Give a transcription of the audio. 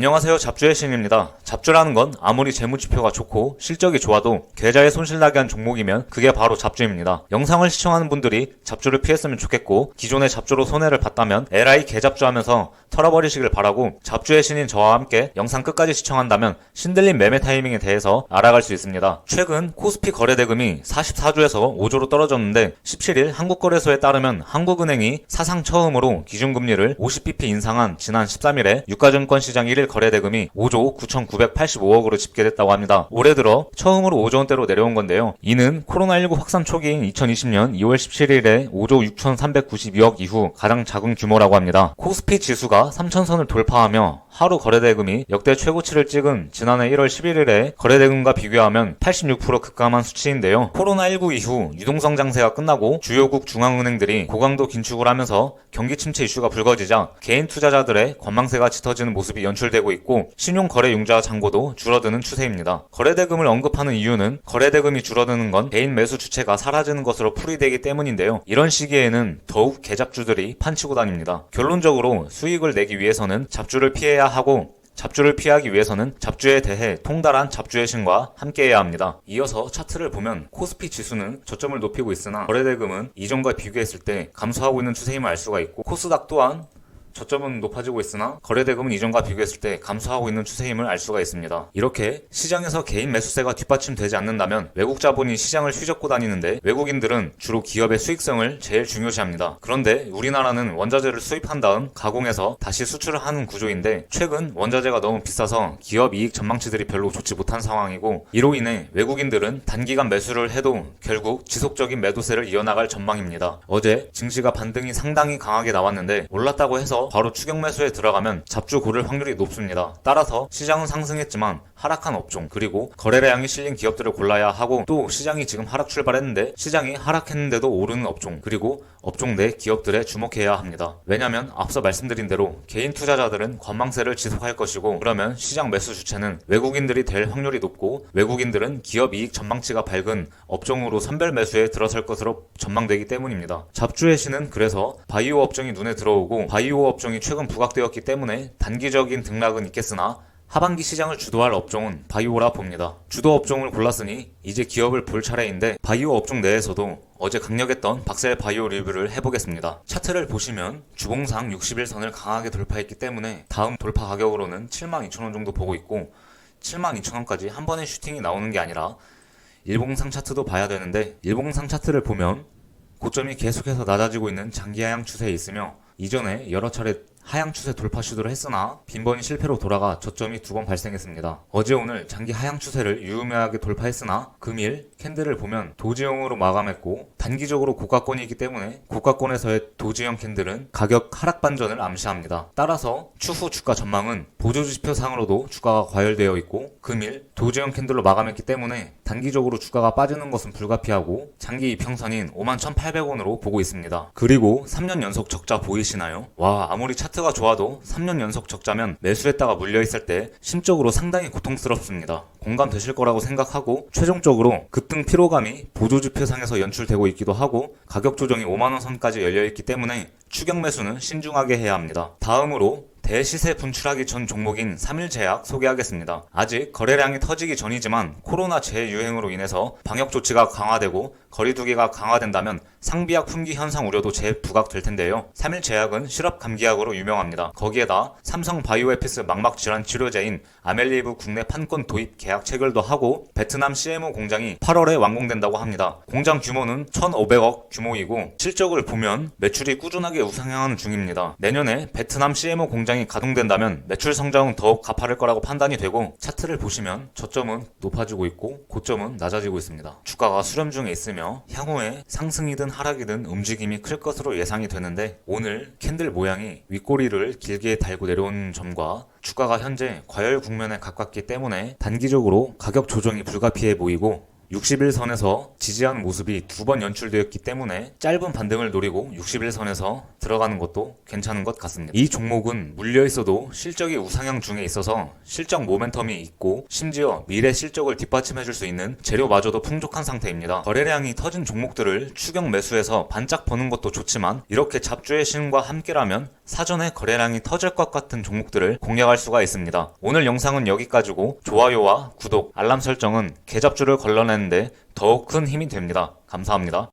안녕하세요. 잡주의 신입니다. 잡주라는 건 아무리 재무지표가 좋고 실적이 좋아도 계좌에 손실나게 한 종목이면 그게 바로 잡주입니다. 영상을 시청하는 분들이 잡주를 피했으면 좋겠고 기존의 잡주로 손해를 봤다면 LI 개잡주 하면서 털어버리시길 바라고, 잡주의 신인 저와 함께 영상 끝까지 시청한다면 신들린 매매 타이밍에 대해서 알아갈 수 있습니다. 최근 코스피 거래대금이 44조에서 5조로 떨어졌는데 17일 한국거래소에 따르면 한국은행이 사상 처음으로 기준금리를 50bp 인상한 지난 13일에 유가증권 시장 1일 거래대금이 5조 9,985억으로 집계됐다고 합니다. 올해 들어 처음으로 5조 원대로 내려온 건데요. 이는 코로나19 확산 초기인 2020년 2월 17일에 5조 6,392억 이후 가장 작은 규모라고 합니다. 코스피 지수가 3,000선을 돌파하며 하루 거래대금이 역대 최고치를 찍은 지난해 1월 11일에 거래대금과 비교하면 86% 급감한 수치인데요. 코로나19 이후 유동성 장세가 끝나고 주요국 중앙은행들이 고강도 긴축을 하면서 경기 침체 이슈가 불거지자 개인 투자자들의 관망세가 짙어지는 모습이 연출되고 있고, 신용 거래 융자 잔고도 줄어드는 추세입니다. 거래대금을 언급하는 이유는 거래대금이 줄어드는 건 개인 매수 주체가 사라지는 것으로 풀이되기 때문인데요. 이런 시기에는 더욱 개잡주들이 판치고 다닙니다. 결론적으로 수익을 내기 위해서는 잡주를 피해야 하고, 잡주를 피하기 위해서는 잡주에 대해 통달한 잡주의 신과 함께해야 합니다. 이어서 차트를 보면 코스피 지수는 저점을 높이고 있으나 거래대금은 이전과 비교했을 때 감소하고 있는 추세임을 알 수가 있고, 코스닥 또한 저점은 높아지고 있으나 거래대금은 이전과 비교했을 때 감소하고 있는 추세임을 알 수가 있습니다. 이렇게 시장에서 개인 매수세가 뒷받침되지 않는다면 외국 자본이 시장을 휘젓고 다니는데, 외국인들은 주로 기업의 수익성을 제일 중요시합니다. 그런데 우리나라는 원자재를 수입한 다음 가공해서 다시 수출을 하는 구조인데, 최근 원자재가 너무 비싸서 기업 이익 전망치들이 별로 좋지 못한 상황이고, 이로 인해 외국인들은 단기간 매수를 해도 결국 지속적인 매도세를 이어나갈 전망입니다. 어제 증시가 반등이 상당히 강하게 나왔는데 올랐다고 해서 바로 추격 매수에 들어가면 잡주 고를 확률이 높습니다. 따라서 시장은 상승했지만 하락한 업종, 그리고 거래량이 실린 기업들을 골라야 하고, 또 시장이 지금 하락 출발했는데 시장이 하락했는데도 오르는 업종, 그리고 업종 내 기업들에 주목해야 합니다. 왜냐면 앞서 말씀드린 대로 개인 투자자들은 관망세를 지속할 것이고, 그러면 시장 매수 주체는 외국인들이 될 확률이 높고, 외국인들은 기업 이익 전망치가 밝은 업종으로 선별 매수에 들어설 것으로 전망되기 때문입니다. 잡주의 신은 그래서 바이오 업종이 눈에 들어오고, 바이오 업종이 최근 부각되었기 때문에 단기적인 등락은 있겠으나 하반기 시장을 주도할 업종은 바이오라 봅니다. 주도 업종을 골랐으니 이제 기업을 볼 차례인데, 바이오 업종 내에서도 어제 강력했던 박셀 바이오 리뷰를 해보겠습니다. 차트를 보시면 주봉상 60일선을 강하게 돌파했기 때문에 다음 돌파 가격으로는 72,000원 정도 보고 있고, 72,000원까지 한 번에 슈팅이 나오는 게 아니라 일봉상 차트도 봐야 되는데, 일봉상 차트를 보면 고점이 계속해서 낮아지고 있는 장기 하향 추세에 있으며, 이전에 여러 차례 하향 추세 돌파 시도를 했으나 빈번히 실패로 돌아가 저점이 2번 발생했습니다. 어제 오늘 장기 하향 추세를 유의미하게 돌파했으나 금일 캔들을 보면 도지형으로 마감했고, 단기적으로 고가권이기 때문에 고가권에서의 도지형 캔들은 가격 하락 반전을 암시합니다. 따라서 추후 주가 전망은 보조지표상으로도 주가가 과열되어 있고, 금일 도지형 캔들로 마감했기 때문에 단기적으로 주가가 빠지는 것은 불가피하고 장기 이평선인 51,800원으로 보고 있습니다. 그리고 3년 연속 적자 보이시나요? 와, 아무리 차트가 좋아도 3년 연속 적자면 매수했다가 물려있을 때 심적으로 상당히 고통스럽습니다. 공감되실 거라고 생각하고, 최종적으로 급등 피로감이 보조지표상에서 연출되고 있기도 하고, 가격 조정이 5만원 선까지 열려있기 때문에 추격 매수는 신중하게 해야 합니다. 다음으로 대시세 분출하기 전 종목인 3일제약 소개하겠습니다. 아직 거래량이 터지기 전이지만 코로나 재유행으로 인해서 방역 조치가 강화되고 거리두기가 강화된다면 상비약 품귀 현상 우려도 재부각될 텐데요. 3일제약은 시럽 감기약으로 유명합니다. 거기에다 삼성 바이오에피스 망막 질환 치료제인 아멜리브 국내 판권 도입 계약 체결도 하고, 베트남 CMO 공장이 8월에 완공된다고 합니다. 공장 규모는 1,500억 규모이고, 실적을 보면 매출이 꾸준하게 우상향하는 중입니다. 내년에 베트남 CMO 공장이 가동된다면 매출 성장은 더욱 가파를 거라고 판단이 되고, 차트를 보시면 저점은 높아지고 있고 고점은 낮아지고 있습니다. 주가가 수렴 중에 있으며 향후에 상승이든 하락이든 움직임이 클 것으로 예상이 되는데, 오늘 캔들 모양이 윗꼬리를 길게 달고 내려온 점과 주가가 현재 과열 국면에 가깝기 때문에 단기적으로 가격 조정이 불가피해 보이고, 61선에서 지지하는 모습이 두 번 연출되었기 때문에 짧은 반등을 노리고 61선에서 들어가는 것도 괜찮은 것 같습니다. 이 종목은 물려 있어도 실적이 우상향 중에 있어서 실적 모멘텀이 있고 심지어 미래 실적을 뒷받침해줄 수 있는 재료마저도 풍족한 상태입니다. 거래량이 터진 종목들을 추격 매수해서 반짝 버는 것도 좋지만 이렇게 잡주의 신과 함께라면 사전에 거래량이 터질 것 같은 종목들을 공략할 수가 있습니다. 오늘 영상은 여기까지고 좋아요와 구독, 알람 설정은 개잡주를 걸러내는데 더욱 큰 힘이 됩니다. 감사합니다.